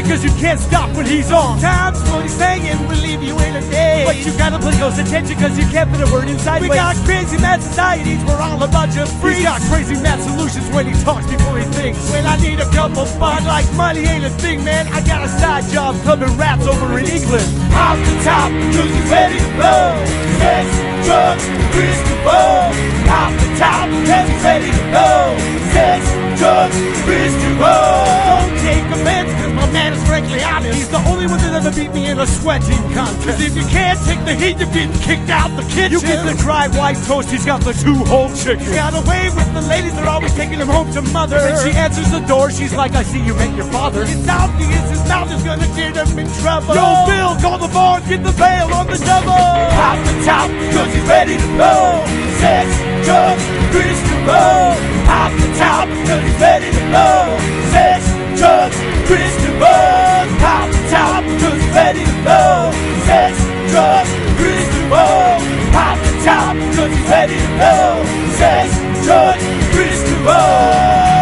cause you can't stop when he's on. Times when he's singing will leave you in a day. But you gotta pay close attention cause you can't put a word inside. We got crazy mad societies, we're all a bunch of freaks. He's got crazy mad solutions when he talks before he thinks. When I need a couple fun, like money ain't a thing, man, I got a side job clubbing rats over in England. Off the top, cause he's ready to blow. Sex, drugs, Kris DeVold. Off the top, cause he's ready to blow. Sex, drugs, Kris DeVold. Don't take offense, cause my man is frankly honest. He's the only one that ever beat me in a sweating contest. Cause if you can't take the heat, you're getting kicked out the kitchen. You get the dry white toast, he's got the 2-whole chicken. He's got away with the ladies, they're always taking him home to mother. When she answers the door, she's like, I see you met your father. It's obvious his mouth is gonna get him in trouble. Yo, Bill, call the bar, get the bail on the double. Off the top, cause he's ready to blow. Sex, drugs, Kris DeVold. Off the top, cause he's ready to blow. Sex, drugs, Kris DeVold. Off the top, cause he's ready to blow. Sex, drugs, Kris DeVold. Off the top, cause he's ready to blow. Sex, drugs, Kris DeVold.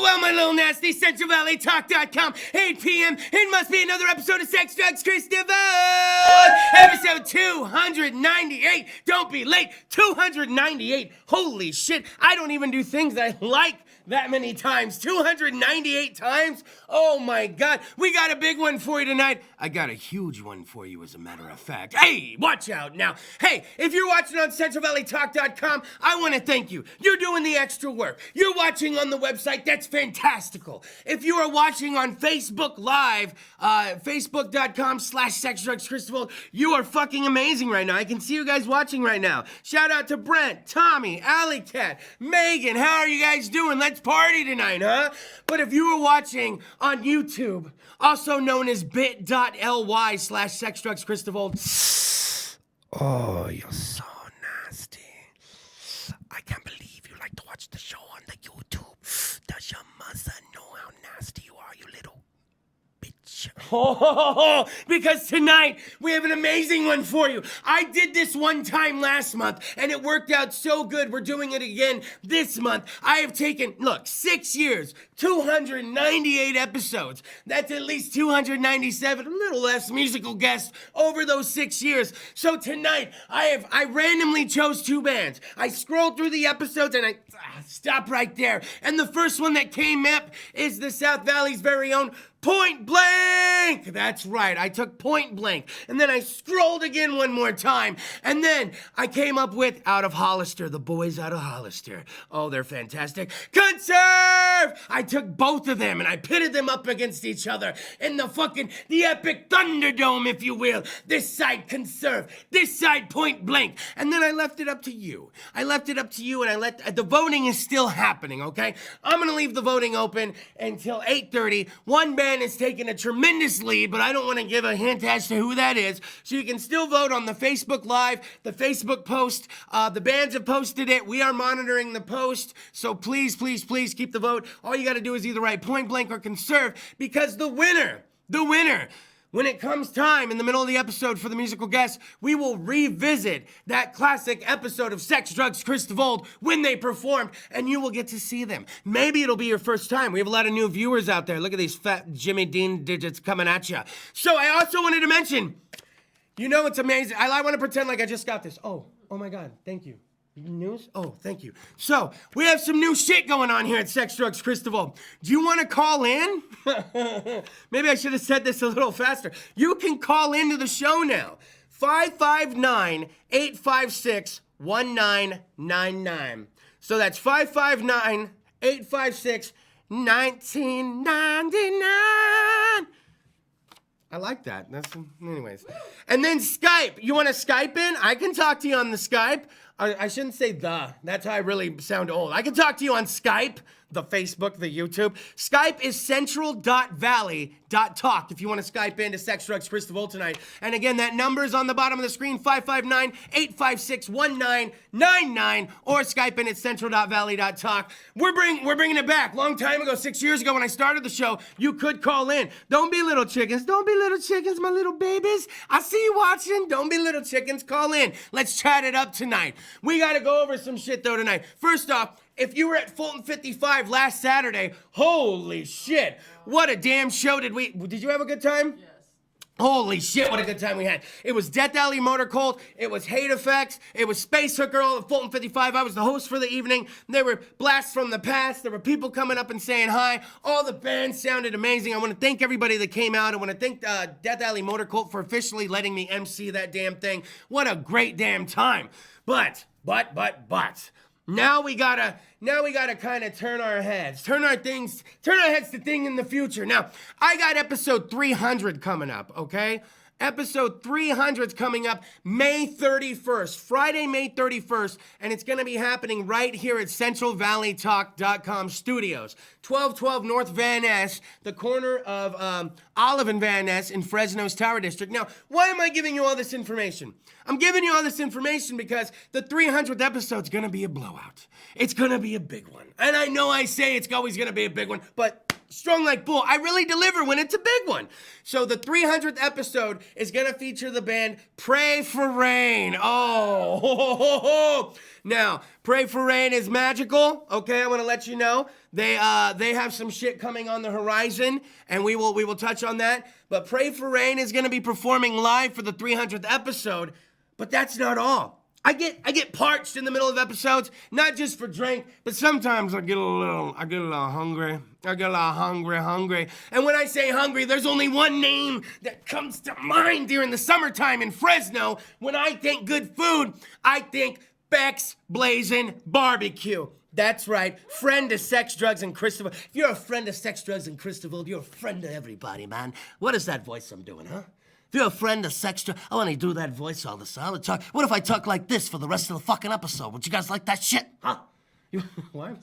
Well, my little nasty, CentralValleyTalk.com, 8 p.m. It must be another episode of Sex, Drugs, Kris DeVold. Episode 298. Don't be late. 298. Holy shit. I don't even do things I like that many times. 298 times? Oh my God. We got a big one for you tonight. I got a huge one for you, as a matter of fact. Hey, watch out now. Hey, if you're watching on CentralValleyTalk.com, I want to thank you. You're doing the extra work. You're watching on the website. That's fantastical. If you are watching on Facebook Live, Facebook.com/SexDrugsKrisDeVold, you are fucking amazing right now. I can see you guys watching right now. Shout out to Brent, Tommy, Alley Cat, Megan. How are you guys doing? Let's party tonight, huh? But if you are watching on YouTube, also known as bit.ly/SexDrugsKrisDeVold, oh, you're so nasty. I can't believe you like to watch the show on the YouTube. Does your mother know how nasty you are, you little bitch? Oh, because tonight we have an amazing one for you. I did this one time last month and it worked out so good. We're doing it again this month. I have taken, look, 6 years, 298 episodes. That's at least 297, a little less musical guests over those 6 years. So tonight I randomly chose 2 bands. I scrolled through the episodes and I stop right there. And the first one that came up is the South Valley's very own Point Blank. That's right, I took Point Blank. And then I scrolled again one more time. And then I came up with Out of Hollister, the boys out of Hollister. Oh, they're fantastic. Conserve! I took both of them and I pitted them up against each other in the epic Thunderdome, if you will. This side Conserve, this side Point Blank. And then I left it up to you. And the voting is still happening, okay? I'm gonna leave the voting open until 8:30. One band is taking a tremendous lead, but I don't want to give a hint as to who that is. So you can still vote on the Facebook Live, the Facebook post. The bands have posted it. We are monitoring the post. So please, please, please keep the vote. All you got to do is either write Point Blank or Conserve, because the winner, when it comes time in the middle of the episode for the musical guests, we will revisit that classic episode of Sex, Drugs, Kris DeVold when they performed, and you will get to see them. Maybe it'll be your first time. We have a lot of new viewers out there. Look at these fat Jimmy Dean digits coming at you. So I also wanted to mention, you know, it's amazing. I want to pretend like I just got this. Oh my God, thank you. News? Oh, thank you. So, we have some new shit going on here at Sex, Drugs, Kris DeVold. Do you want to call in? Maybe I should have said this a little faster. You can call into the show now. 559-856-1999. So that's 559-856-1999. I like that. Anyways. And then Skype. You want to Skype in? I can talk to you on the Skype. I shouldn't say the. That's how I really sound old. I can talk to you on Skype, the Facebook, the YouTube. Skype is central.valley.talk if you want to Skype into Sex, Drugs, Kris DeVold tonight. And again, that number is on the bottom of the screen, 559-856-1999, or Skype in at central.valley.talk. We're bringing it back. Long time ago, 6 years ago when I started the show, you could call in. Don't be little chickens. Don't be little chickens, my little babies. I see you watching. Don't be little chickens. Call in. Let's chat it up tonight. We got to go over some shit, though, tonight. First off, if you were at Fulton 55 last Saturday, holy shit. What a damn show did you have a good time? Yes. Holy shit, what a good time we had. It was Death Alley Motor Cult, it was Hate Effects, it was Space Hooker all at Fulton 55. I was the host for the evening. There were blasts from the past. There were people coming up and saying hi. All the bands sounded amazing. I want to thank everybody that came out. I want to thank Death Alley Motor Cult for officially letting me MC that damn thing. What a great damn time. But. Now we gotta kind of turn our heads to things in the future. Now, I got episode 300 coming up, okay? Episode 300's coming up May 31st, Friday, May 31st, and it's going to be happening right here at CentralValleyTalk.com studios. 1212 North Van Ness, the corner of Olive and Van Ness in Fresno's Tower District. Now, why am I giving you all this information? I'm giving you all this information because the 300th episode's going to be a blowout. It's going to be a big one. And I know I say it's always going to be a big one, but strong like bull, I really deliver when it's a big one. So the 300th episode is going to feature the band Pray for Rain. Oh, now, Pray for Rain is magical, okay? I want to let you know. They have some shit coming on the horizon, and we will touch on that. But Pray for Rain is going to be performing live for the 300th episode, but that's not all. I get parched in the middle of episodes, not just for drink, but sometimes I get a little hungry. I get a little hungry. And when I say hungry, there's only one name that comes to mind during the summertime in Fresno. When I think good food, I think Beck's Blazing Barbecue. That's right, friend of sex, drugs, and Chris DeVold. If you're a friend of sex, drugs, and Chris DeVold, you're a friend of everybody, man. What is that voice I'm doing, huh? If you're a friend of sex, I want to do that voice all the time. What if I talk like this for the rest of the fucking episode? Would you guys like that shit? Huh? Why?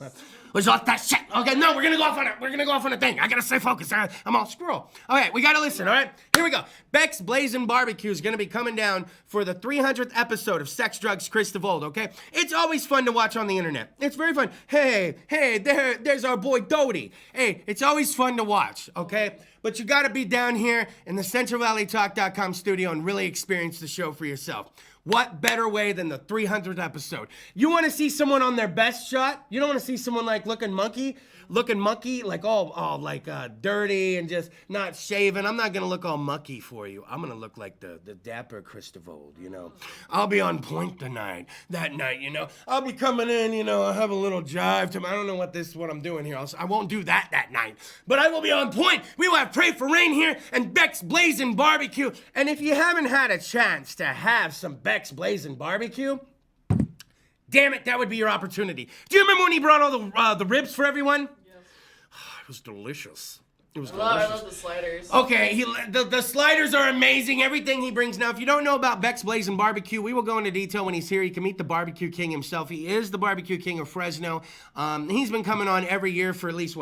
Would you like that shit? Okay, no, we're gonna go off on it. We're gonna go off on a thing. I gotta stay focused. I'm all squirrel. Okay, we gotta listen, all right? Here we go. Beck's Blazing Barbecue is gonna be coming down for the 300th episode of Sex, Drugs, Chris DeVold, okay? It's always fun to watch on the internet. It's very fun. Hey, there's our boy Doty. Hey, it's always fun to watch, okay? But you gotta be down here in the CentralValleyTalk.com studio and really experience the show for yourself. What better way than the 300th episode? You want to see someone on their best shot? You don't want to see someone like looking monkey, like all dirty and just not shaven. I'm not gonna look all mucky for you. I'm gonna look like the dapper Kris DeVold, you know. I'll be on point that night, you know. I'll be coming in, you know. I'll have a little jive to me. I don't know what I'm doing here. I won't do that night, but I will be on point. We will have Pray for Rain here and Beck's Blazing Barbecue. And if you haven't had a chance to have some Beck's Blazing Barbecue, damn it, that would be your opportunity. Do you remember when he brought all the ribs for everyone? Yes. It was delicious. It was I delicious. love the sliders. Okay, the sliders are amazing. Everything he brings. Now, if you don't know about Beck's Blazing Barbecue, we will go into detail when he's here. You can meet the Barbecue King himself. He is the Barbecue King of Fresno. He's been coming on every year for at least,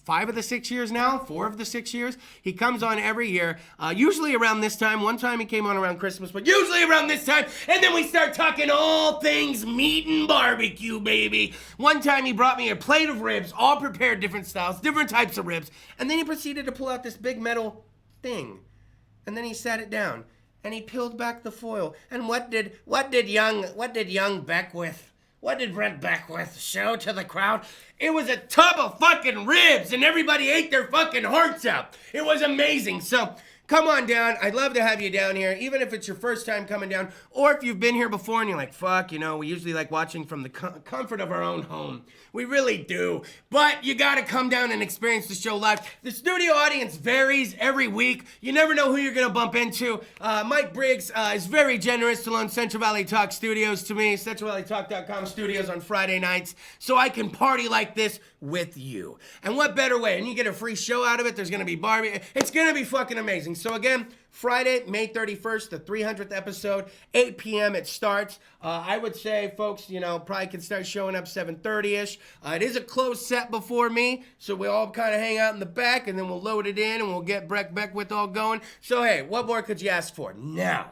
five of the 6 years now? 4 of the 6 years? He comes on every year, usually around this time. One time he came on around Christmas, but usually around this time. And then we start talking all things meat and barbecue, baby. One time he brought me a plate of ribs, all prepared different styles, different types of ribs. And then he proceeded to pull out this big metal thing. And then he sat it down. And he peeled back the foil. And what did young Beckwith, what did Brent Beckwith show to the crowd? It was a tub of fucking ribs, and everybody ate their fucking hearts out. It was amazing. So come on down. I'd love to have you down here, even if it's your first time coming down, or if you've been here before and you're like, fuck, you know, we usually like watching from the comfort of our own home. We really do. But you gotta come down and experience the show live. The studio audience varies every week. You never know who you're gonna bump into. Mike Briggs is very generous to loan Central Valley Talk Studios to me, CentralValleyTalk.com studios on Friday nights, so I can party like this with you. And what better way? And you get a free show out of it. There's gonna be Barbie. It's gonna be fucking amazing. So again, Friday, May 31st, the 300th episode, 8 p.m. it starts. I would say, folks, you know, probably can start showing up 7:30-ish. It is a closed set before me, so we all kind of hang out in the back, and then we'll load it in, and we'll get Breck Beckwith all going. So, hey, what more could you ask for? Now,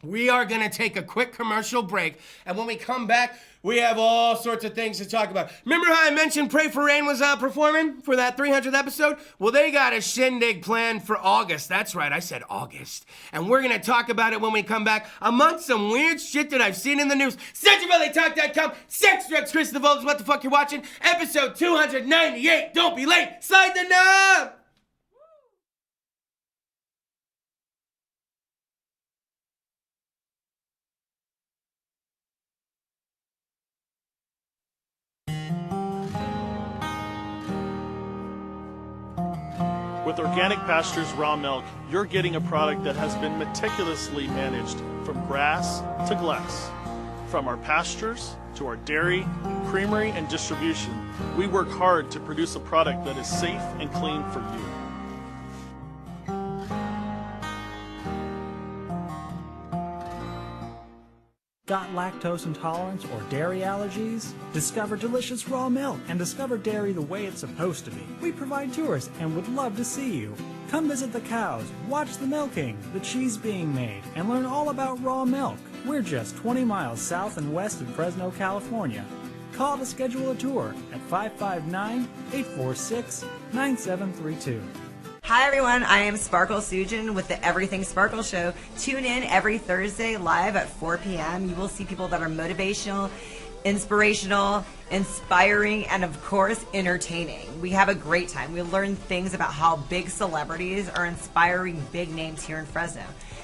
we are going to take a quick commercial break, and when we come back, We have all sorts of things to talk about. Remember how I mentioned Pray for Rain was performing for that 300th episode? Well, they got a shindig planned for August. That's right, I said August. And we're going to talk about it when we come back, amongst some weird shit that I've seen in the news. CentralValleyTalk.com, Sex, Drugs, Kris, DeVold is what the fuck you're watching. Episode 298, don't be late. Slide the knob! With Organic Pastures Raw Milk, you're getting a product that has been meticulously managed from grass to glass. From our pastures to our dairy, creamery, and distribution, we work hard to produce a product that is safe and clean for you. Got lactose intolerance or dairy allergies? Discover delicious raw milk and discover dairy the way it's supposed to be. We provide tours and would love to see you. Come visit the cows, watch the milking, the cheese being made, and learn all about raw milk. We're just 20 miles south and west of Fresno, California. Call to schedule a tour at 559-846-9732. Hi everyone, I am Sparkle Sujin with the Everything Sparkle Show. Tune in every Thursday live at 4 p.m. You will see people that are motivational, inspirational, inspiring, and of course, entertaining. We have a great time. We learn things about how big celebrities are inspiring big names here in Fresno.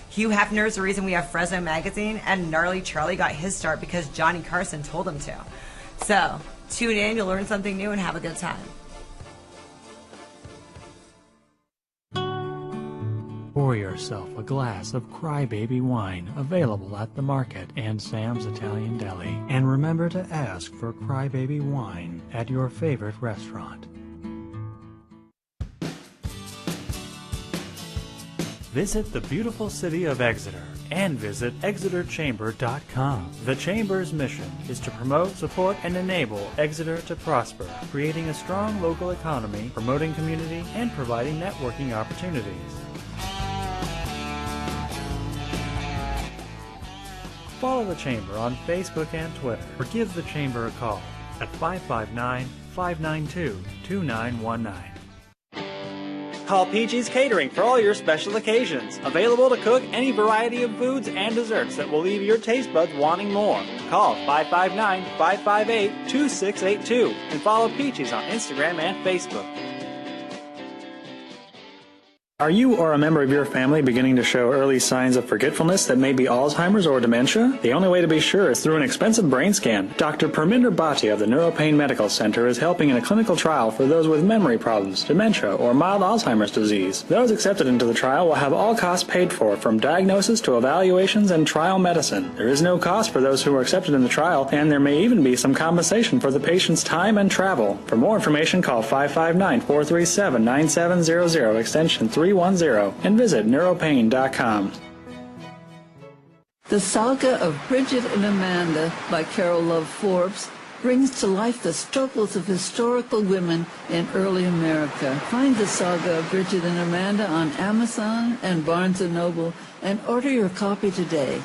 Hugh Hefner is the reason we have Fresno Magazine, and Gnarly Charlie got his start because Johnny Carson told him to. So, tune in, you'll learn something new, and have a good time. Pour yourself a glass of Crybaby wine, available at the market and Sam's Italian Deli. And remember to ask for Crybaby wine at your favorite restaurant. Visit the beautiful city of Exeter and visit ExeterChamber.com. The Chamber's mission is to promote, support, and enable Exeter to prosper, creating a strong local economy, promoting community, and providing networking opportunities. Follow the Chamber on Facebook and Twitter, or give the Chamber a call at 559-592-2919. Call Peachy's Catering for all your special occasions. Available to cook any variety of foods and desserts that will leave your taste buds wanting more. Call 559-558-2682 and follow Peachy's on Instagram and Facebook. Are you or a member of your family beginning to show early signs of forgetfulness that may be Alzheimer's or dementia? The only way to be sure is through an expensive brain scan. Dr. Parminder Bhatia of the Neuropain Medical Center is helping in a clinical trial for those with memory problems, dementia, or mild Alzheimer's disease. Those accepted into the trial will have all costs paid for, from diagnosis to evaluations and trial medicine. There is no cost for those who are accepted in the trial, and there may even be some compensation for the patient's time and travel. For more information, call 559-437-9700, extension 310, and visit neuropain.com. The Saga of Bridget and Amanda by Carol Love Forbes brings to life the struggles of historical women in early America. Find the Saga of Bridget and Amanda on Amazon and Barnes & Noble and order your copy today.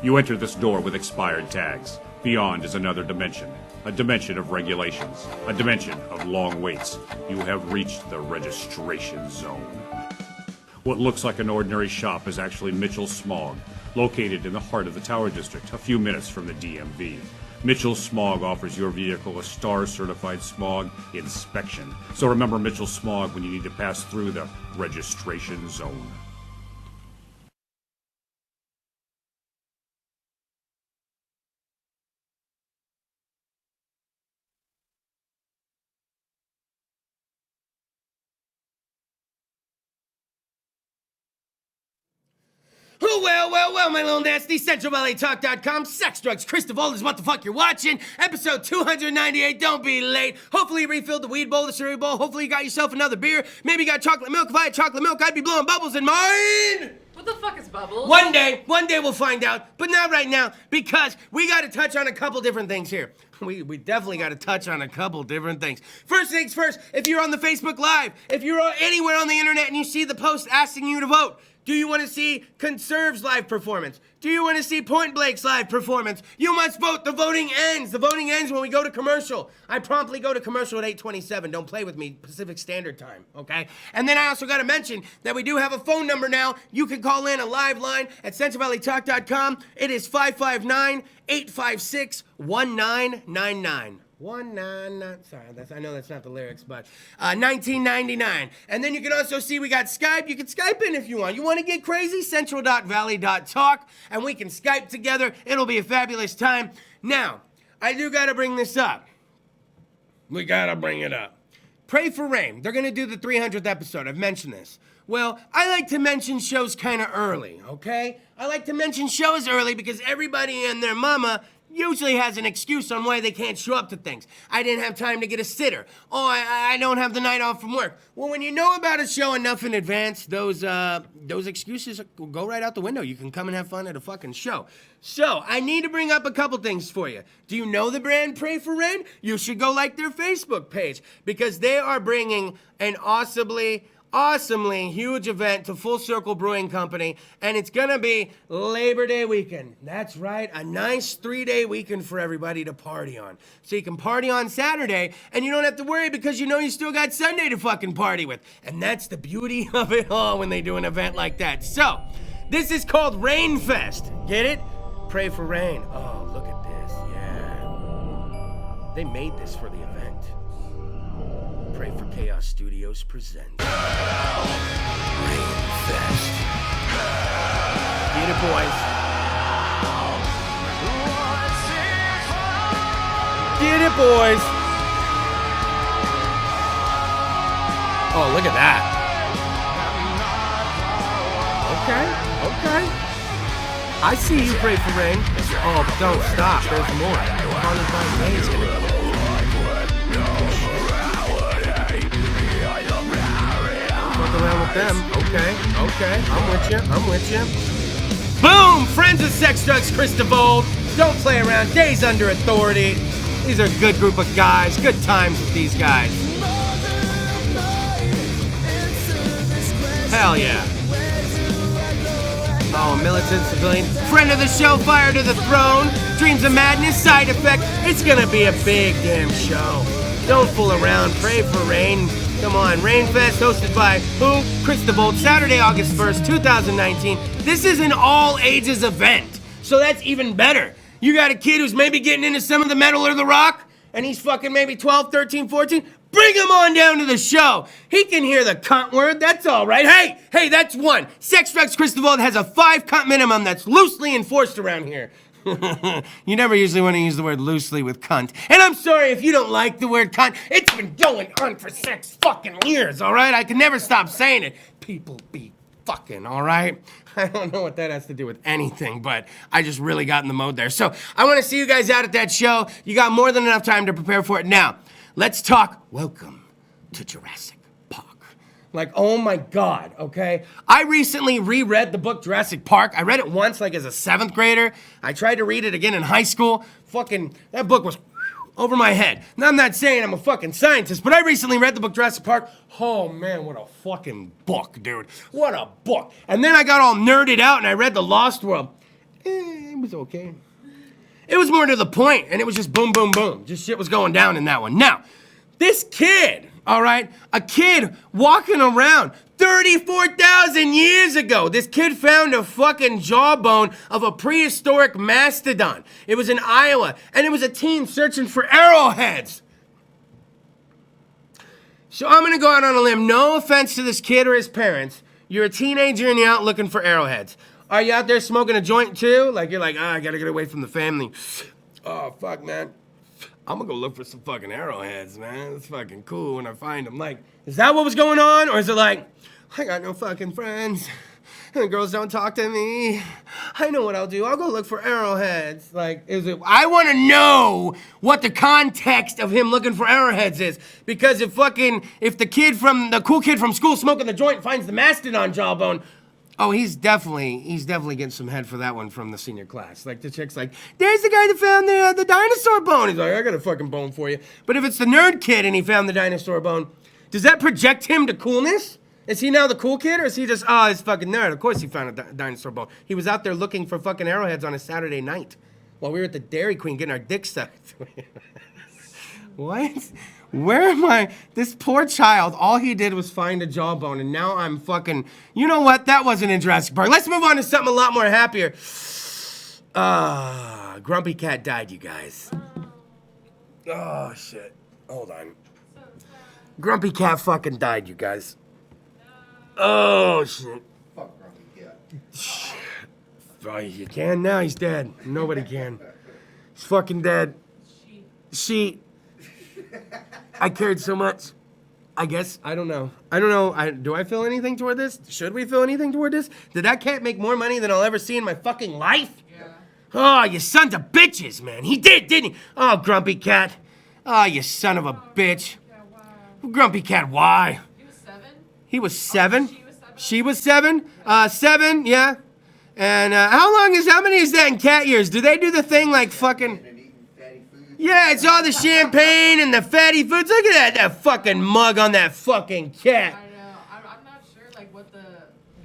You enter this door with expired tags. Beyond is another dimension. A dimension of regulations. A dimension of long waits. You have reached the registration zone. What looks like an ordinary shop is actually Mitchell Smog, located in the heart of the Tower District, a few minutes from the DMV. Mitchell Smog offers your vehicle a STAR-certified smog inspection. So remember Mitchell Smog when you need to pass through the registration zone. Well, my little nasty, CentralValleyTalk.com, Sex, Drugs, Kris, DeVold is what the fuck you're watching. Episode 298, don't be late. Hopefully you refilled the weed bowl, the cereal bowl. Hopefully you got yourself another beer. Maybe you got chocolate milk. If I had chocolate milk, I'd be blowing bubbles in mine. What the fuck is bubbles? One day we'll find out, but not right now, because we got to touch on a couple different things here. We definitely got to touch on a couple different things. First things first, if you're on the Facebook Live, if you're anywhere on the internet and you see the post asking you to vote, Do you want to see Conserve's live performance? Do you want to see Point Blake's live performance? You must vote. The voting ends. The voting ends when we go to commercial. I promptly go to commercial at 8:27. Don't play with me, Pacific Standard Time, okay? And then I also got to mention that we do have a phone number now. You can call in a live line at CentralValleyTalk.com. It is 559-856-1999. 199, sorry, I know that's not the lyrics, but 1999. And then you can also see we got Skype. You can Skype in if you want. You want to get crazy? Central.valley.talk, and we can Skype together. It'll be a fabulous time. Now, I do got to bring this up. We got to bring it up. Pray for Rain. They're going to do the 300th episode. I've mentioned this. Well, I like to mention shows kind of early, okay? I like to mention shows early because everybody and their mama usually has an excuse on why they can't show up to things. I didn't have time to get a sitter. Oh, I don't have the night off from work. Well, when you know about a show enough in advance, those excuses will go right out the window. You can come and have fun at a fucking show. So, I need to bring up a couple things for you. Do you know the brand Pray for Rain? You should go like their Facebook page because they are bringing an awesomely huge event to Full Circle Brewing Company, and it's gonna be Labor Day weekend. That's right, a nice 3-day weekend for everybody to party on. So you can party on Saturday, and you don't have to worry because you know you still got Sunday to fucking party with. And that's the beauty of it all when they do an event like that. So, this is called Rain Fest. Get it? Pray for rain. Oh, look at this, yeah. They made this for the event. Pray for Chaos Studios presents Rain Fest. Get it, boys. Get it, boys. Oh, look at that. Okay. I see you, Pray for Rain. Oh, but don't stop. There's more. Valentine's Day is gonna go. Around with them. Okay. I'm with you. Boom! Friends of Sex, Drugs, Kris DeVold. Don't play around. Days Under Authority. These are a good group of guys. Good times with these guys. Hell yeah. Oh, militant civilian. Friend of the show, Fire to the Throne. Dreams of Madness, Side Effect. It's gonna be a big damn show. Don't fool around. Pray for rain. Come on, Rainfest, hosted by who? Kris DeVold, Saturday, August 1st, 2019. This is an all-ages event, so that's even better. You got a kid who's maybe getting into some of the metal or the rock, and he's fucking maybe 12, 13, 14. Bring him on down to the show. He can hear the cunt word, that's all right. Hey, that's one. Sex, Drugs, Kris DeVold has a 5-cunt minimum that's loosely enforced around here. You never usually want to use the word loosely with cunt. And I'm sorry if you don't like the word cunt. It's been going on for 6 fucking years, all right? I can never stop saying it. People be fucking, all right? I don't know what that has to do with anything, but I just really got in the mode there. So I want to see you guys out at that show. You got more than enough time to prepare for it. Now, let's talk Welcome to Jurassic Park. Like, oh my God, okay? I recently reread the book Jurassic Park. I read it once, like as a 7th grader. I tried to read it again in high school. Fucking, that book was over my head. Now, I'm not saying I'm a fucking scientist, but I recently read the book Jurassic Park. Oh man, what a fucking book, dude. What a book. And then I got all nerded out and I read The Lost World. It was okay. It was more to the point, and it was just boom, boom, boom. Just shit was going down in that one. Now, this kid, all right, a kid walking around 34,000 years ago. This kid found a fucking jawbone of a prehistoric mastodon. It was in Iowa, and it was a teen searching for arrowheads. So I'm gonna go out on a limb. No offense to this kid or his parents. You're a teenager and you're out looking for arrowheads. Are you out there smoking a joint too? Like you're like, I gotta get away from the family. Oh, fuck, man. I'm gonna go look for some fucking arrowheads, man. It's fucking cool when I find them. Like, is that what was going on? Or is it like, I got no fucking friends, and the girls don't talk to me. I know what I'll do. I'll go look for arrowheads. Like, is it, I wanna know what the context of him looking for arrowheads is. Because if the cool kid from school smoking the joint finds the mastodon jawbone, oh, he's definitely getting some head for that one from the senior class. Like, the chick's like, there's the guy that found the dinosaur bone. He's like, I got a fucking bone for you. But if it's the nerd kid and he found the dinosaur bone, does that project him to coolness? Is he now the cool kid, or is he just, oh, he's fucking nerd? Of course he found a dinosaur bone. He was out there looking for fucking arrowheads on a Saturday night while we were at the Dairy Queen getting our dicks sucked. What? Where am I? This poor child, all he did was find a jawbone, and now I'm fucking... You know what? That wasn't in Jurassic Park. Let's move on to something a lot more happier. Grumpy Cat died, you guys. Oh, shit. Hold on. Grumpy Cat fucking died, you guys. Oh, shit. Fuck Grumpy Cat. Shit. Oh, you can now. He's dead. Nobody can. He's fucking dead. She. I cared so much. I guess. I don't know. Do I feel anything toward this? Should we feel anything toward this? Did that cat make more money than I'll ever see in my fucking life? Yeah. Oh, you sons of bitches, man. He did, didn't he? Oh, Grumpy Cat. Oh, you son of a bitch. Grumpy Cat, why? He was 7? He was 7? Oh, she was 7? 7, yeah. And how many is that in cat years? Do they do the thing like fucking... Yeah, it's all the champagne and the fatty foods. Look at that fucking mug on that fucking cat. I know. I'm not sure like what the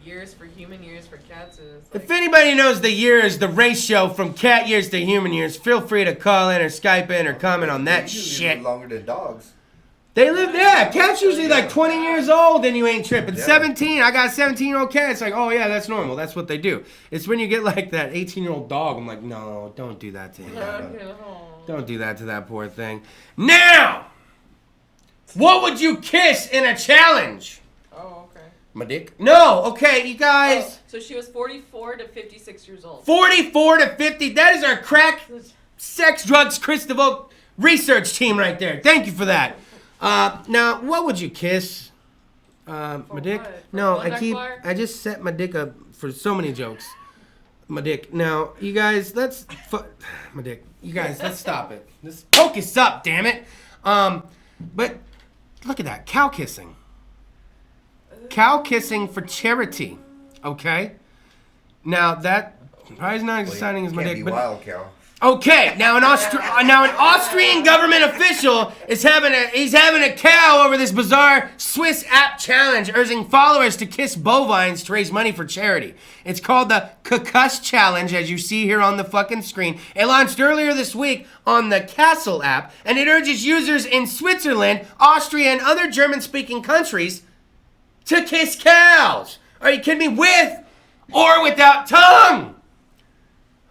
years for human years for cats is. Like, If anybody knows the years, the ratio from cat years to human years, feel free to call in or Skype in or comment on that shit. Longer than dogs. They live, yeah, cats usually like 20 years old and you ain't tripping. Yeah. 17, I got a 17-year-old cat. It's like, oh yeah, that's normal. That's what they do. It's when you get like that 18-year-old dog, I'm like, no, don't do that to him. Don't do that to that poor thing. Now, what would you kiss in a challenge? oh, okay. My dick? No, okay, you guys. So she was 44 to 56 years old. 44 to 50, that is our crack, sex, drugs, Kris DeVold research team right there. Thank you for that. Now, what would you kiss? My dick? what? For No, blood bar? I just set my dick up for so many jokes. My dick. Now, you guys, my dick. You guys, let's stop it. Let's focus up, damn it. But look at that, cow kissing. Cow kissing for charity, okay? Now, that probably is not as exciting as my Can't dick, be but... wild cow. Okay, now an Austrian government official is having a cow over this bizarre Swiss app challenge, urging followers to kiss bovines to raise money for charity. It's called the Kuss Challenge, as you see here on the fucking screen. It launched earlier this week on the Castle app, and it urges users in Switzerland, Austria, and other German-speaking countries to kiss cows. Are you kidding me? With or without tongue?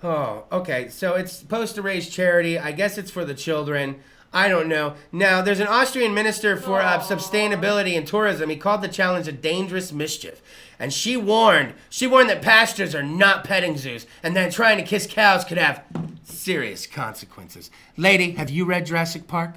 Oh, okay. So it's supposed to raise charity. I guess it's for the children. I don't know. Now, there's an Austrian minister for sustainability and tourism. He called the challenge a dangerous mischief. And she warned that pastures are not petting zoos, and that trying to kiss cows could have serious consequences. Lady, have you read Jurassic Park?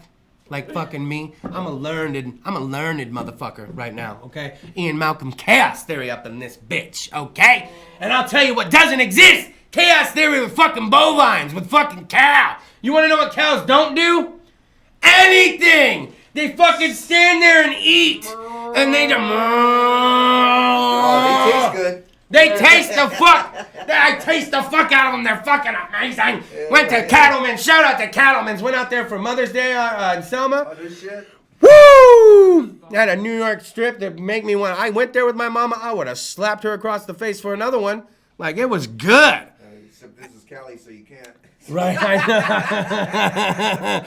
Like fucking me? I'm a learned motherfucker right now, okay? Ian Malcolm chaos theory up in this bitch, okay? And I'll tell you what doesn't exist. Chaos theory with fucking bovines, with fucking cow. You wanna know what cows don't do? Anything! They fucking stand there and eat. And they just... Oh, they taste good. They taste the fuck. I taste the fuck out of them. They're fucking amazing. Went to Cattleman's. Shout out to Cattleman's. Went out there for Mother's Day in Selma. Oh, this shit. Woo! Had a New York strip that make me want... I went there with my mama. I would have slapped her across the face for another one. Like, it was good. Except this is Cali, so you can't. Right, I know.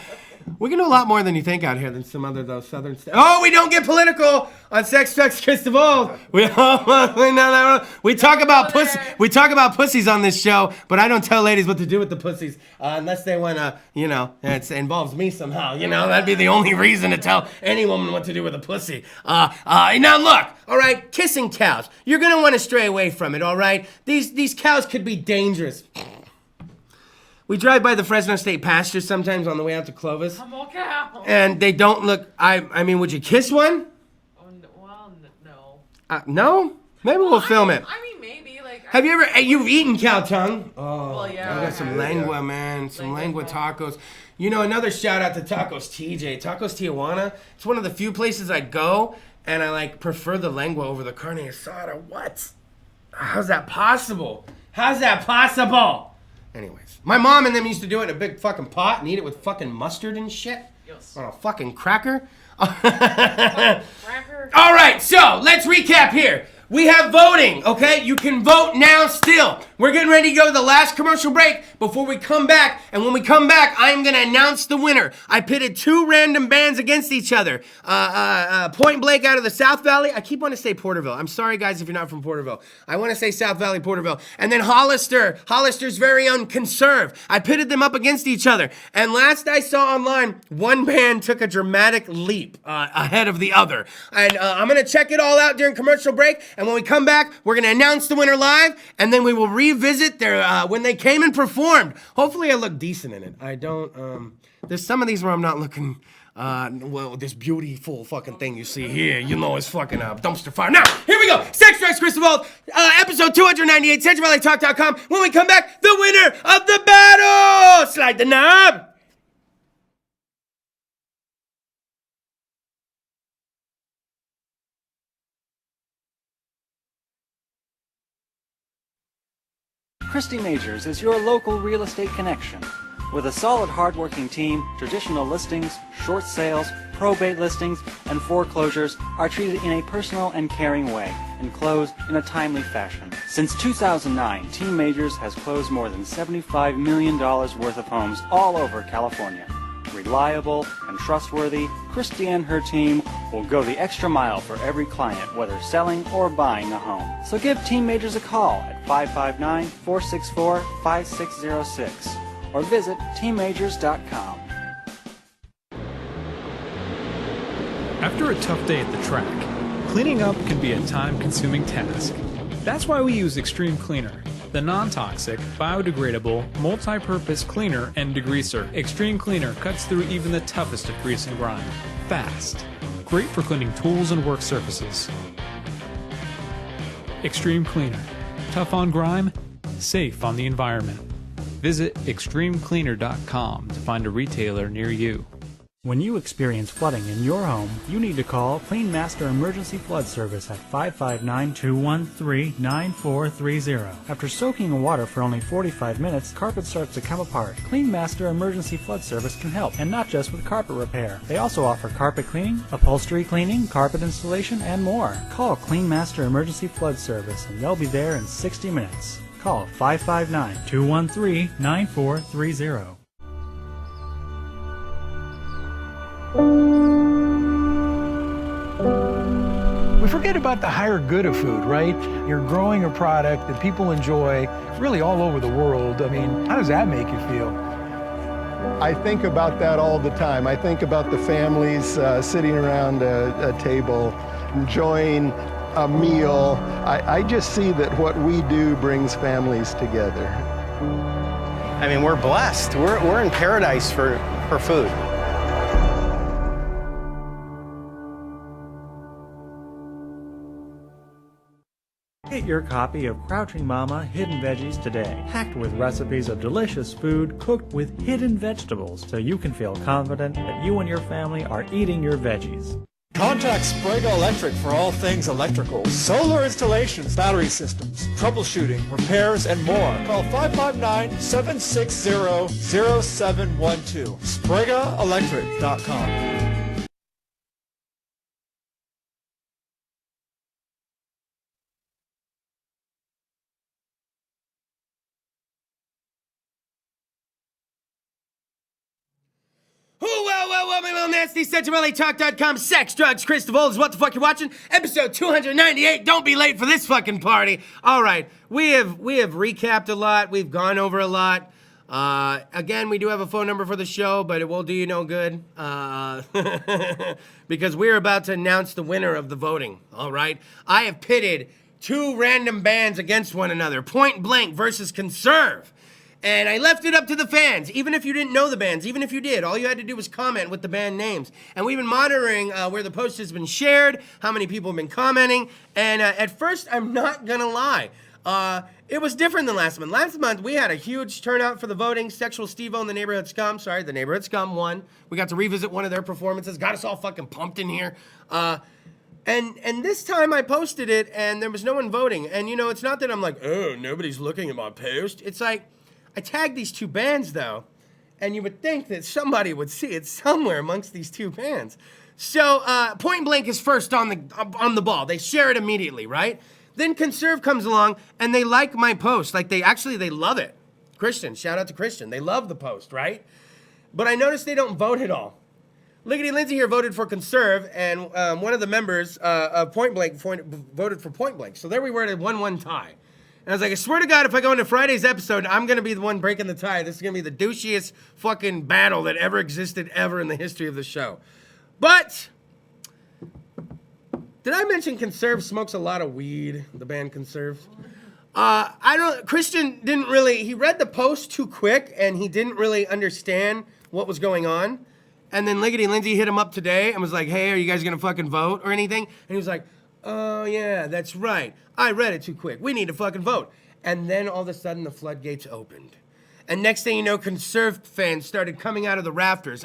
We can do a lot more than you think out here than some other those southern states. Oh, we don't get political on Sex, Drugs, Kris DeVold. We talk about pussy. We talk about pussies on this show, but I don't tell ladies what to do with the pussies unless they want to. It involves me somehow. That'd be the only reason to tell any woman what to do with a pussy. Now look, all right, kissing cows. You're gonna want to stray away from it. All right, these cows could be dangerous. We drive by the Fresno State pasture sometimes on the way out to Clovis. I'm all cow. And they don't look, I mean, would you kiss one? Oh, well, no. No? Maybe we'll film it. I mean, maybe. Like, Have you ever, you've eaten cow tongue? Oh, well, yeah. I got some lengua, man. Some lengua tacos. Another shout out to Tacos TJ. Tacos Tijuana. It's one of the few places I go, and I prefer the lengua over the carne asada. What? How's that possible? Anyways, my mom and them used to do it in a big fucking pot and eat it with fucking mustard and shit. Yes. On a fucking cracker? Cracker. All right, so let's recap here. We have voting, okay? You can vote now still. We're getting ready to go to the last commercial break before we come back. And when we come back, I am going to announce the winner. I pitted two random bands against each other. Point Blank out of the South Valley. I keep wanting to say Porterville. I'm sorry, guys, if you're not from Porterville. I want to say South Valley, Porterville. And then Hollister's very own Conserve. I pitted them up against each other. And last I saw online, one band took a dramatic leap ahead of the other. And I'm going to check it all out during commercial break. And when we come back, we're going to announce the winner live, and then we will revisit their when they came and performed. Hopefully I look decent in it. I don't, there's some of these where I'm not looking, well, this beautiful fucking thing you see here, you know, it's fucking dumpster fire. Now, here we go. Sex, Drugs, Kris DeVold, episode 298, CentralValleyTalk.com. When we come back, the winner of the battle! Slide the knob! Christy Majors is your local real estate connection. With a solid, hardworking team, traditional listings, short sales, probate listings, and foreclosures are treated in a personal and caring way and closed in a timely fashion. Since 2009, Team Majors has closed more than $75 million worth of homes all over California. Reliable and trustworthy, Christy and her team will go the extra mile for every client, whether selling or buying a home. So give Team Majors a call at 559-464-5606 or visit teammajors.com. After a tough day at the track, cleaning up can be a time-consuming task. That's why we use Extreme Cleaner, the non-toxic, biodegradable, multi-purpose cleaner and degreaser. Extreme Cleaner cuts through even the toughest of grease and grime. Fast. Great for cleaning tools and work surfaces. Extreme Cleaner. Tough on grime, safe on the environment. Visit extremecleaner.com to find a retailer near you. When you experience flooding in your home, you need to call Clean Master Emergency Flood Service at 559-213-9430. After soaking in water for only 45 minutes, carpet starts to come apart. Clean Master Emergency Flood Service can help, and not just with carpet repair. They also offer carpet cleaning, upholstery cleaning, carpet installation, and more. Call Clean Master Emergency Flood Service, and they'll be there in 60 minutes. Call 559-213-9430. We forget about the higher good of food, right? You're growing a product that people enjoy really all over the world. I mean, how does that make you feel? I think about that all the time. I think about the families sitting around a table, enjoying a meal. I just see that what we do brings families together. I mean, we're blessed. We're in paradise for food. Get your copy of Crouching Mama Hidden Veggies today, packed with recipes of delicious food cooked with hidden vegetables, so you can feel confident that you and your family are eating your veggies. Contact Sprague Electric for all things electrical, solar installations, battery systems, troubleshooting, repairs, and more. Call 559-760-0712. SpragueElectric.com. Well, my little nasty CentralValleyTalk.com. Sex, drugs, Kris DeVold is what the fuck you're watching. Episode 298. Don't be late for this fucking party. All right, we have recapped a lot. We've gone over a lot. Again, we do have a phone number for the show, but it won't do you no good because we're about to announce the winner of the voting. All right, I have pitted two random bands against one another. Point Blank versus Conserve. And I left it up to the fans, even if you didn't know the bands, even if you did. All you had to do was comment with the band names. And we've been monitoring where the post has been shared, how many people have been commenting. And at first, I'm not going to lie, it was different than last month. Last month, we had a huge turnout for the voting. Sexual Steve-O and the Neighborhood Scum, the Neighborhood Scum won. We got to revisit one of their performances, got us all fucking pumped in here. And this time I posted it, and there was no one voting. And, you know, it's not that I'm like, oh, nobody's looking at my post. It's like, I tagged these two bands, though, And you would think that somebody would see it somewhere amongst these two bands. So Point Blank is first on the ball. They share it immediately, right? Then Conserve comes along and they like my post. Like they love it. Christian, shout out to Christian. They love the post, right? But I noticed they don't vote at all. Liggity Lindsay here voted for Conserve, and one of the members of Point Blank voted for Point Blank. So there we were at a 1-1 tie. And I was like, I swear to God, if I go into Friday's episode, I'm going to be the one breaking the tie. This is going to be the douchiest fucking battle that ever existed ever in the history of the show. But did I mention Conserve smokes a lot of weed, the band Conserve? Christian didn't really, he read the post too quick and he didn't really understand what was going on. And then Liggity Lindsay hit him up today and was like, hey, are you guys gonna fucking vote or anything? And he was like, oh yeah, that's right. I read it too quick. We need to fucking vote. And then all of a sudden the floodgates opened. And next thing you know, Conserve fans started coming out of the rafters,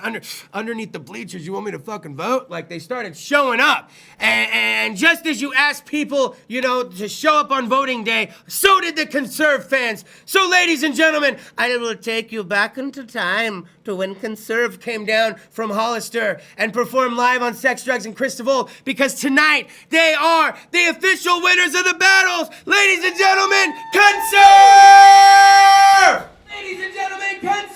underneath the bleachers. You want me to fucking vote? Like they started showing up. And just as you asked people, you know, to show up on voting day, so did the Conserve fans. So ladies and gentlemen, I will take you back into time to when Conserve came down from Hollister and performed live on Sex, Drugs, and Kris DeVold, because tonight they are the official winners of the battles. Ladies and gentlemen, Conserve! Ladies and gentlemen, Conserve!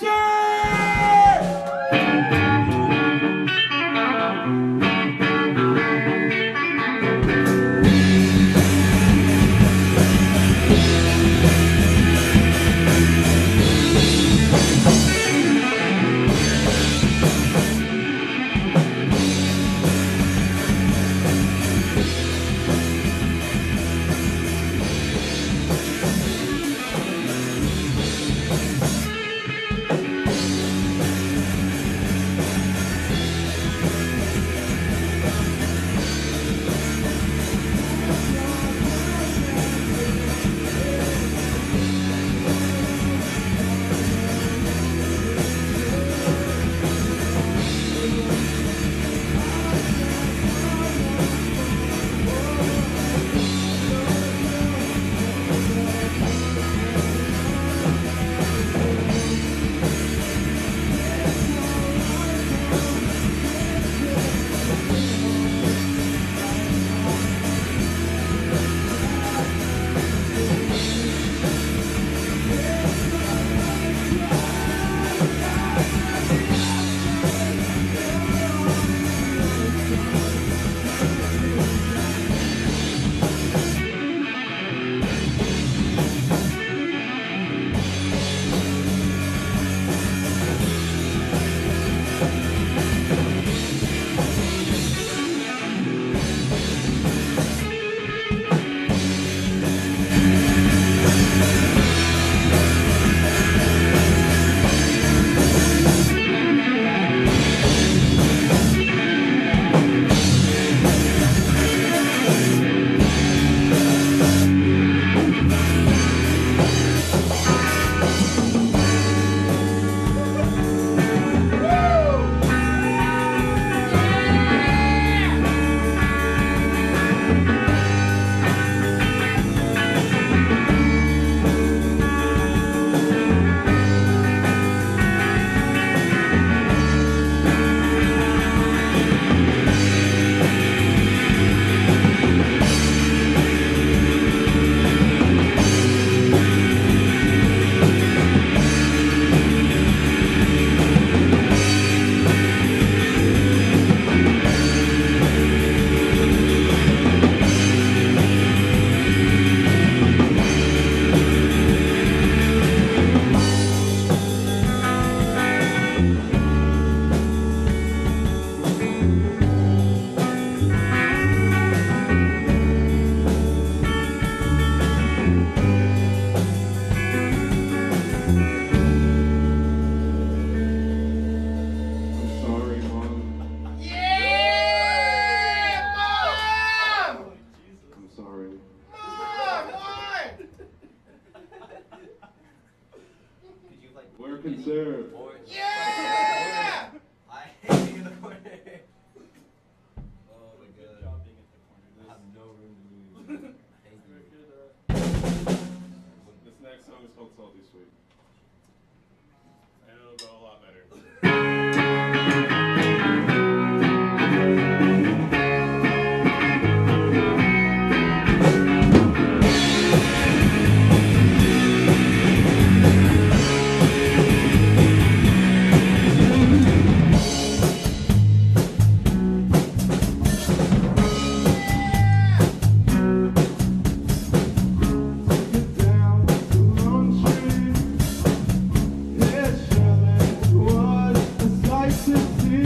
Nice to see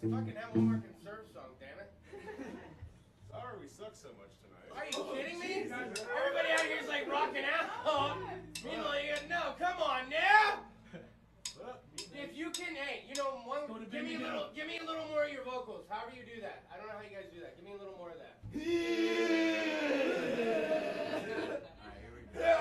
fucking have one more Conserve song, damn it. Sorry we suck so much tonight. Are you kidding me? Everybody out here is like rocking out. Meanwhile, you no, come on now. If you can, hey, you know, give me a little more of your vocals. However you do that. I don't know how you guys do that. Give me a little more of that. All right, here we go.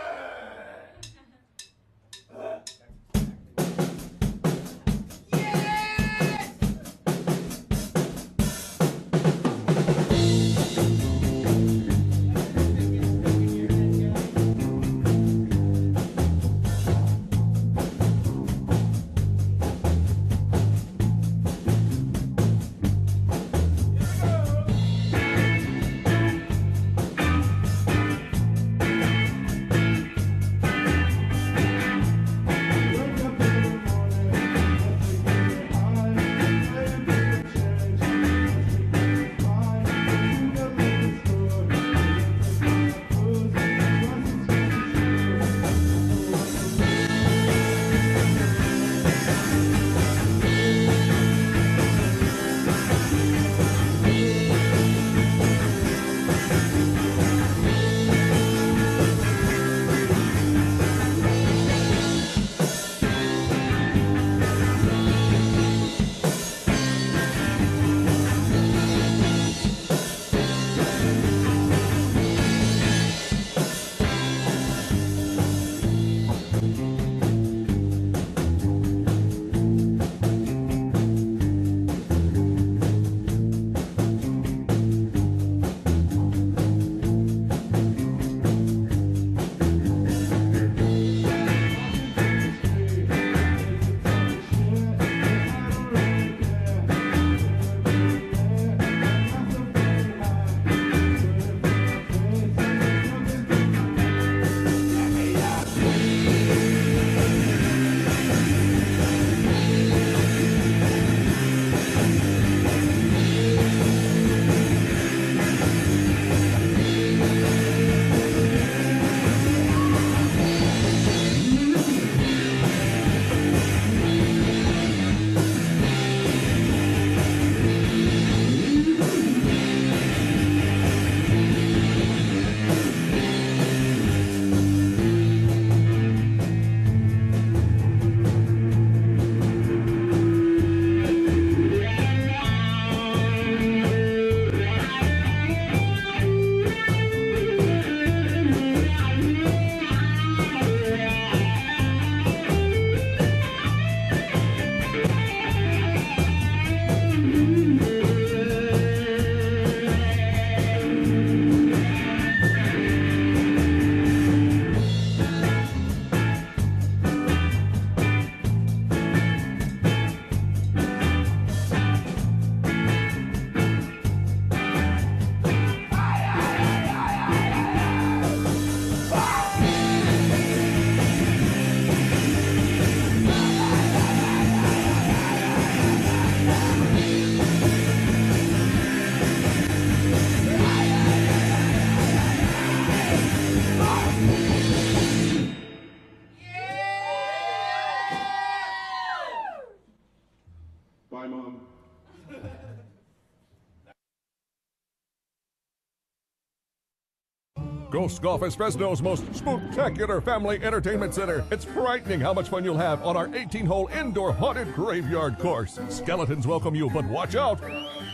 Ghost Golf is Fresno's most spectacular family entertainment center. It's frightening how much fun you'll have on our 18-hole indoor haunted graveyard course. Skeletons welcome you, but watch out!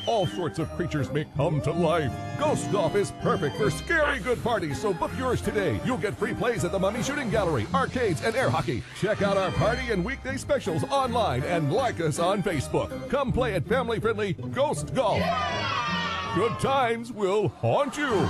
All sorts of creatures may come to life. Ghost Golf is perfect for scary good parties, so book yours today. You'll get free plays at the Mummy Shooting Gallery, arcades, and air hockey. Check out our party and weekday specials online and like us on Facebook. Come play at family-friendly Ghost Golf. Good times will haunt you.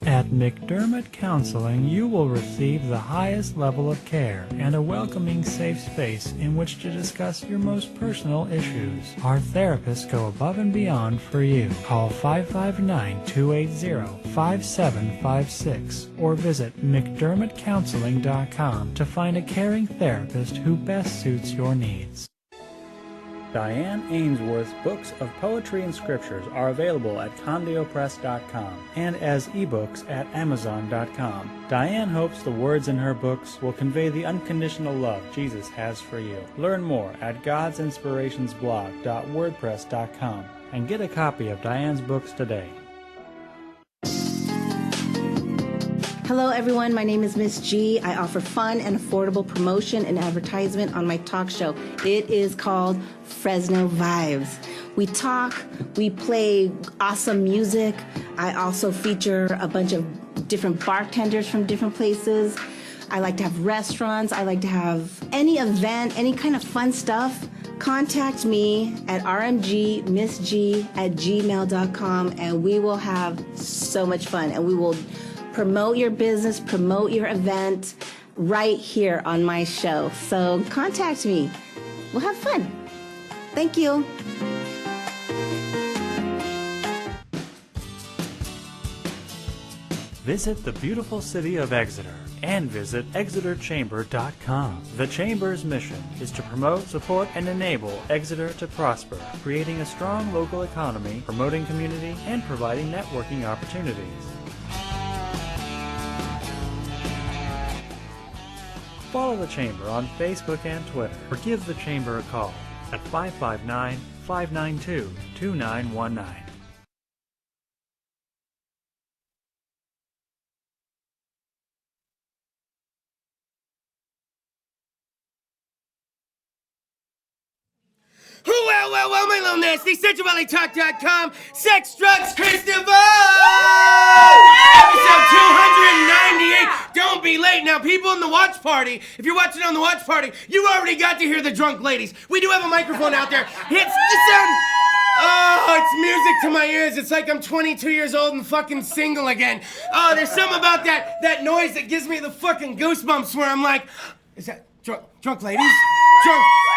At McDermott Counseling, you will receive the highest level of care and a welcoming, safe space in which to discuss your most personal issues. Our therapists go above and beyond for you. Call 559-280-5756 or visit McDermottCounseling.com to find a caring therapist who best suits your needs. Diane Ainsworth's books of poetry and scriptures are available at condiopress.com and as ebooks at amazon.com. Diane hopes the words in her books will convey the unconditional love Jesus has for you. Learn more at godsinspirationsblog.wordpress.com and get a copy of Diane's books today. Hello everyone, my name is Miss G. I offer fun and affordable promotion and advertisement on my talk show. It is called Fresno Vibes. We talk, we play awesome music. I also feature a bunch of different bartenders from different places. I like to have restaurants. I like to have any event, any kind of fun stuff. Contact me at rmgmissg@gmail.com and we will have so much fun and we will promote your business, promote your event right here on my show. So contact me. We'll have fun. Thank you. Visit the beautiful city of Exeter and visit exeterchamber.com. The Chamber's mission is to promote, support, and enable Exeter to prosper, creating a strong local economy, promoting community, and providing networking opportunities. Follow the Chamber on Facebook and Twitter, or give the Chamber a call at 559-592-2919. Well, my little nasty, CentralValleyTalk.com, Sex, Drugs, Kris, DeVold! Episode 298, don't be late. Now, people in the watch party, if you're watching on the watch party, you already got to hear the drunk ladies. We do have a microphone out there. It's music to my ears. It's like I'm 22 years old and fucking single again. Oh, there's something about that noise that gives me the fucking goosebumps where I'm like, is that drunk ladies?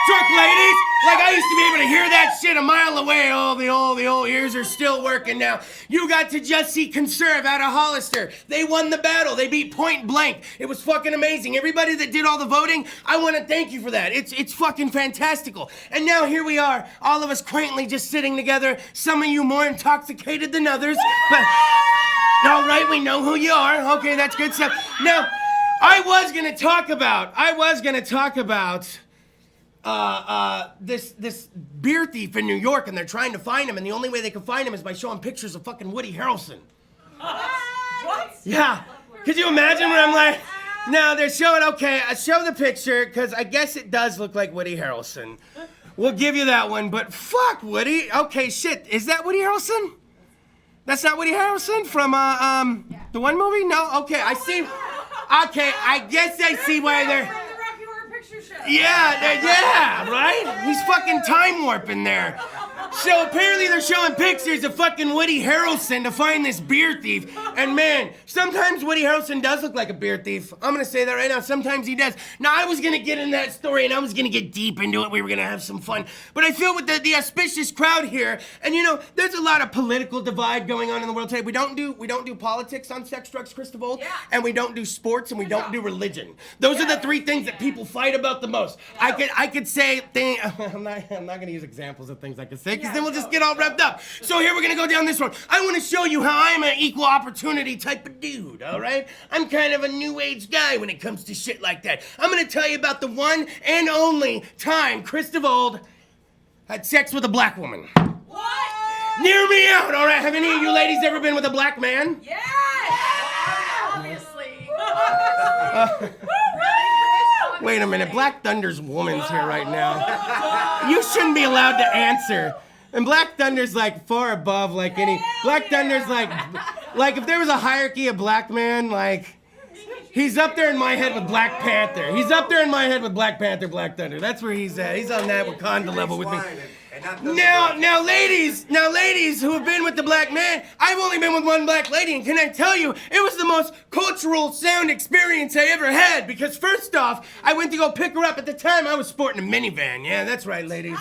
Drunk ladies? Like I used to be able to hear that shit a mile away. Oh, the old ears are still working now. You got to just see Conserve out of Hollister. They won the battle. They beat Point Blank. It was fucking amazing. Everybody that did all the voting, I want to thank you for that. It's fucking fantastical. And now here we are, all of us quaintly just sitting together. Some of you more intoxicated than others, but all right, we know who you are. Okay, that's good stuff. Now, I was gonna talk about this beer thief in New York, and they're trying to find him, and the only way they can find him is by showing pictures of fucking Woody Harrelson. What? Yeah. Could you imagine where I'm like, no, they're showing, okay, I show the picture, because I guess it does look like Woody Harrelson. We'll give you that one, but fuck Woody. Okay, shit, is that Woody Harrelson? That's not Woody Harrelson from, the one movie? No? Okay, I see. Okay, I guess I see why they're... Yeah, right? He's fucking time warping there. So apparently they're showing pictures of fucking Woody Harrelson to find this beer thief. And man, sometimes Woody Harrelson does look like a beer thief. I'm gonna say that right now. Sometimes he does. Now, I was gonna get in that story and I was gonna get deep into it. We were gonna have some fun. But I feel with the auspicious crowd here, and you know, there's a lot of political divide going on in the world today. We don't do politics on Sex, Drugs, Kris, DeVold, and we don't do sports, and we don't do religion. Those are the three things that people fight about the most. I could say I'm not gonna use examples of things I could say, because then we'll just get all wrapped up. So here we're gonna go down this road. I want to show you how I'm an equal opportunity type of dude, all right? I'm kind of a new age guy when it comes to shit like that. I'm gonna tell you about the one and only time Kris DeVold had sex with a black woman. What? Hear me out, all right? Have any of you ladies ever been with a black man? Yes! Obviously. Wait a minute, Black Thunder's woman's here right now. You shouldn't be allowed to answer. And Black Thunder's like far above like any. Black Thunder's like if there was a hierarchy of black man, like he's up there in my head with Black Panther. He's up there in my head with Black Panther, Black Thunder. That's where he's at. He's on that Wakanda level with me. Now, ladies who have been with the black man, I've only been with one black lady, and can I tell you, it was the most cultural sound experience I ever had, because first off, I went to go pick her up. At the time, I was sporting a minivan. Yeah, that's right, ladies.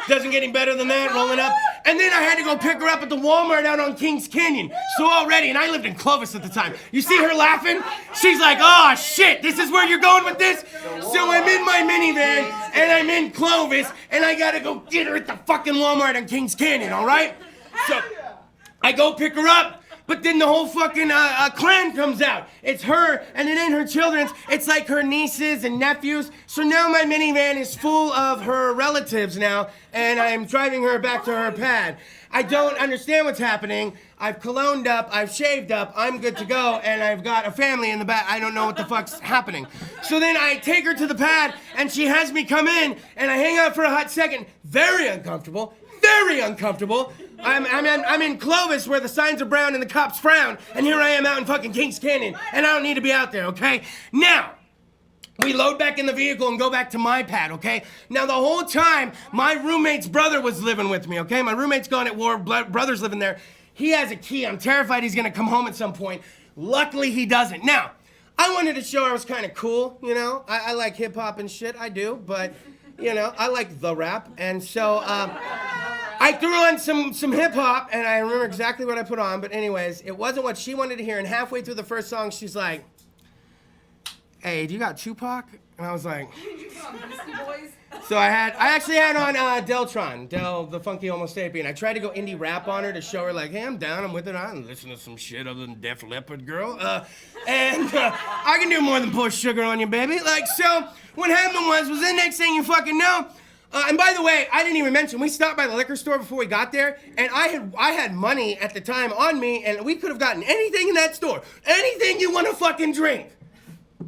Doesn't get any better than that, rolling up. And then I had to go pick her up at the Walmart out on Kings Canyon. So already, and I lived in Clovis at the time. You see her laughing? She's like, oh shit, this is where you're going with this? So I'm in my minivan, and I'm in Clovis, and I gotta go get her at the fucking Walmart on Kings Canyon, all right? So I go pick her up, but then the whole fucking clan comes out. It's her, and it ain't her children's. It's like her nieces and nephews. So now my minivan is full of her relatives now, and I'm driving her back to her pad. I don't understand what's happening. I've cologned up, I've shaved up, I'm good to go, and I've got a family in the back. I don't know what the fuck's happening. So then I take her to the pad, and she has me come in, and I hang out for a hot second. Very uncomfortable. Very uncomfortable. I'm in Clovis where the signs are brown and the cops frown, and here I am out in fucking Kings Canyon, and I don't need to be out there, okay? Now, we load back in the vehicle and go back to my pad, okay? Now, the whole time, my roommate's brother was living with me, okay? My roommate's gone at war, brother's living there. He has a key. I'm terrified he's gonna come home at some point. Luckily, he doesn't. Now, I wanted to show I was kind of cool, you know? I like hip-hop and shit, I do, but, you know, I like the rap, and so, I threw on some hip-hop, and I remember exactly what I put on, but anyways, it wasn't what she wanted to hear, and halfway through the first song, she's like, hey, do you got Tupac? And I was like, so I actually had on Deltron, Del the Funky Homo Sapien. I tried to go indie rap on her to show her like, hey, I'm down, I'm with it, I can listen to some shit other than Def Leppard, girl. I can do more than pour sugar on you, baby. Like, so what happened was the next thing you fucking know, and by the way, I didn't even mention, we stopped by the liquor store before we got there, and I had money at the time on me, and we could have gotten anything in that store. Anything you want to fucking drink.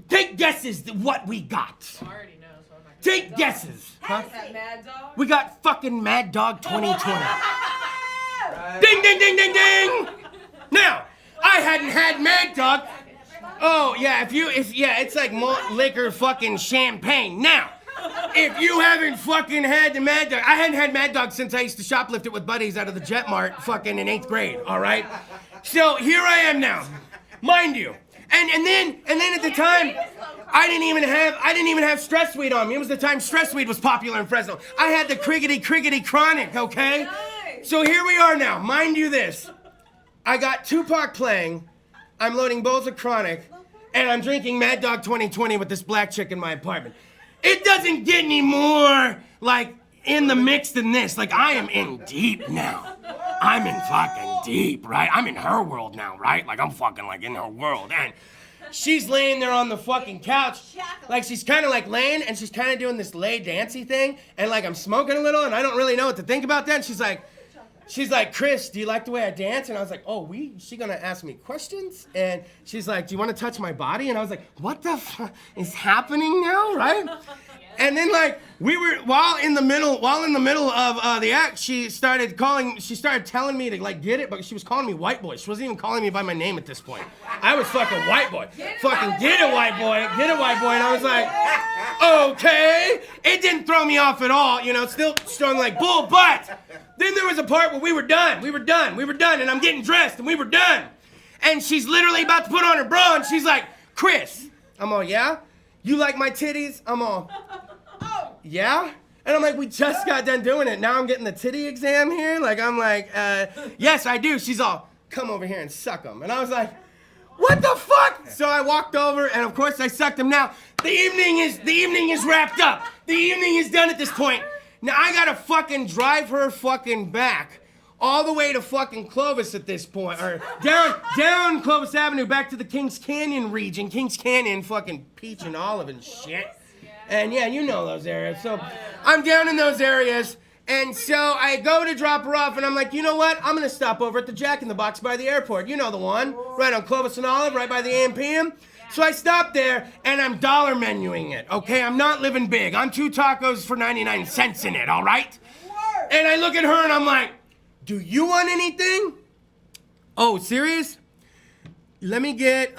Take guesses what we got. I already know, so I'm not Take guesses. Huh? Is that Mad Dog? We got fucking Mad Dog 2020. Ding, ding, ding, ding, ding. Now, I hadn't had Mad Dog. Oh, yeah, it's like malt liquor fucking champagne. Now, if you haven't fucking had the Mad Dog, I hadn't had Mad Dog since I used to shoplift it with buddies out of the Jet Mart fucking in 8th grade, all right? So here I am now, mind you. And then at the time, I didn't even have stress weed on me. It was the time stress weed was popular in Fresno. I had the criggity chronic, okay? So here we are now, mind you this. I got Tupac playing, I'm loading bowls of chronic, and I'm drinking Mad Dog 2020 with this black chick in my apartment. It doesn't get any more, like, in the mix than this. Like, I am in deep now. I'm in fucking deep, right? I'm in her world now, right? Like, I'm fucking, like, in her world. And she's laying there on the fucking couch. Like, she's kind of, like, laying, and she's kind of doing this lay dancey thing. And, like, I'm smoking a little, and I don't really know what to think about that. And she's like, Kris, do you like the way I dance? And I was like, oh, she gonna ask me questions? And she's like, do you want to touch my body? And I was like, what the fuck is happening now, right? And then, like, while in the middle of the act, she started telling me to, like, get it, but she was calling me white boy. She wasn't even calling me by my name at this point. I was fucking white boy. Fucking get it, white boy. Get it, white boy. And I was like, okay. It didn't throw me off at all, you know, still strung like bull, but then there was a part where we were done, and I'm getting dressed, and we were done. And she's literally about to put on her bra, and she's like, Kris. I'm all, yeah? You like my titties? I'm all, yeah? And I'm like, we just got done doing it. Now I'm getting the titty exam here? Like, I'm like, yes, I do. She's all, come over here and suck them. And I was like, what the fuck? So I walked over, and of course I sucked them. Now, the evening is wrapped up. The evening is done at this point. Now I gotta fucking drive her fucking back all the way to fucking Clovis at this point, or down Clovis Avenue back to the Kings Canyon region. Kings Canyon, fucking Peach and Olive and shit. And yeah, you know those areas. So I'm down in those areas, and so I go to drop her off, and I'm like, you know what? I'm gonna stop over at the Jack in the Box by the airport. You know the one, right on Clovis and Olive, right by the AMPM. So I stopped there, and I'm dollar menuing it, okay? I'm not living big. I'm 2 tacos for 99 cents in it, all right? And I look at her, and I'm like, do you want anything? Oh, serious? Let me get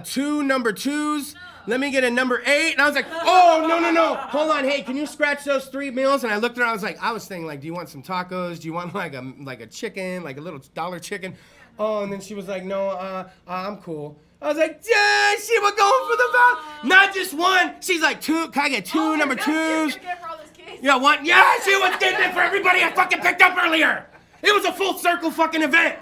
2 number 2s. Let me get a number 8. And I was like, oh, no. Hold on. Hey, can you scratch those 3 meals? And I looked at her. I was thinking, like, do you want some tacos? Do you want like a chicken, like a little dollar chicken? Oh, and then she was like, no, I'm cool. I was like, yeah, she was going for the vote. Not just one. She's like, 2. Can I get 2 number 2s? Yeah, 1. Yeah, she was getting it for everybody I fucking picked up earlier. It was a full circle fucking event.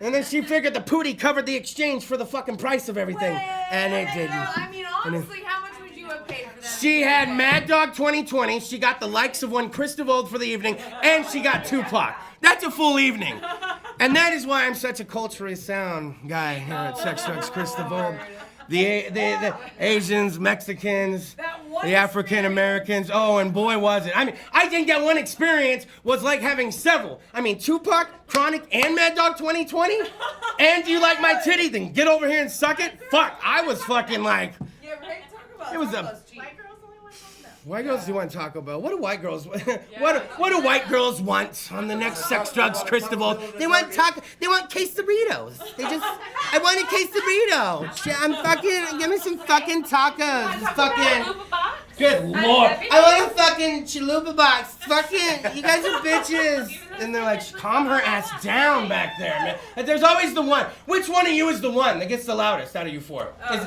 And then she figured the pootie covered the exchange for the fucking price of everything. And it didn't. I mean, honestly, how much would you have paid for that? She had Mad Dog 2020. She got the likes of one Kris DeVold for the evening. And she got Tupac. That's a full evening. And that is why I'm such a culturally sound guy here at Sex Drugs Kris DeVold. The Asians, Mexicans, the African Americans. Oh, and boy was it. I mean, I think that one experience was like having several. I mean, Tupac, Chronic, and Mad Dog 2020. And do you like my titty? Then get over here and suck it. Fuck, I was fucking like. Yeah, right. Talk about It was a. white girls only want Taco Bell. White girls do want Taco Bell. What do white girls? What do white girls want on the next Sex Drugs Kris DeVold? They want taco. They want quesadillas. I want a quesadilla. I'm fucking. Give me some fucking tacos. Fucking. Good lord. I want a fucking chalupa box. Fucking. You guys are bitches. And they're like, calm her ass down back there, man. And there's always the one. Which one of you is the one that gets the loudest out of you four? Sarah.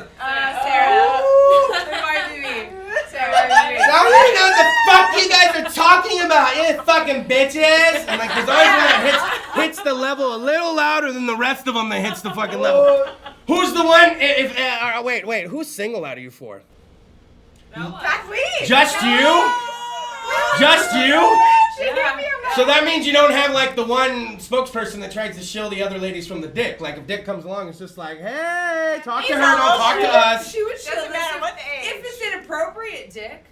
I don't even know what the fuck you guys are talking about, you fucking bitches! And like, there's always one that hits the level a little louder than the rest of them that hits the fucking level. Who's the one? Wait, who's single out of you four? That's me. Just you? Just you? So that means you don't have like the one spokesperson that tries to shield the other ladies from the dick. Like if Dick comes along, it's just like, hey, talk to her, don't talk to us. She would doesn't matter what age. If it's inappropriate, Dick.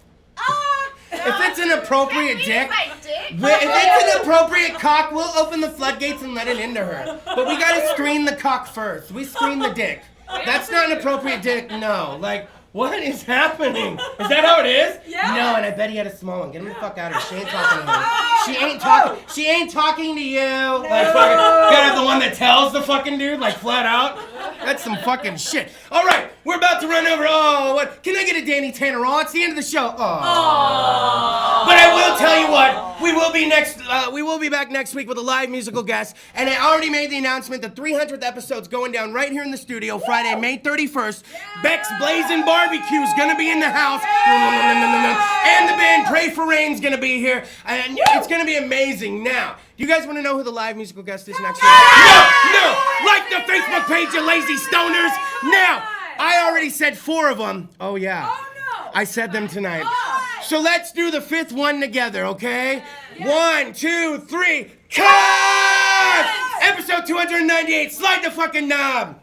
If it's an appropriate dick, if it's an appropriate cock, we'll open the floodgates and let it into her. But we gotta screen the cock first. We screen the dick. That's not an appropriate dick, no. Like, what is happening? Is that how it is? Yeah. No, and I bet he had a small one. Get him the fuck out of here. She ain't talking to him. She ain't talking to you. Like, fucking, gotta have the one that tells the fucking dude, like, flat out. That's some fucking shit. All right, we're about to run over. Oh, what? Can I get a Danny Tanner? It's the end of the show. Oh. But I will tell you what. We will be back next week with a live musical guest. And I already made the announcement. The 300th episode's going down right here in the studio, Friday, May 31st. Beck's Blazing Barbecue is gonna be in the house. And the band Pray for Rain's gonna be here. And it's gonna be amazing. Now, you guys want to know who the live musical guest is next week? No! Like the Facebook page, you lazy stoners! Now, I already said 4 of them. Oh, yeah. I said them tonight. So let's do the 5th one together, okay? 1, 2, 3, cut! Episode 298, slide the fucking knob!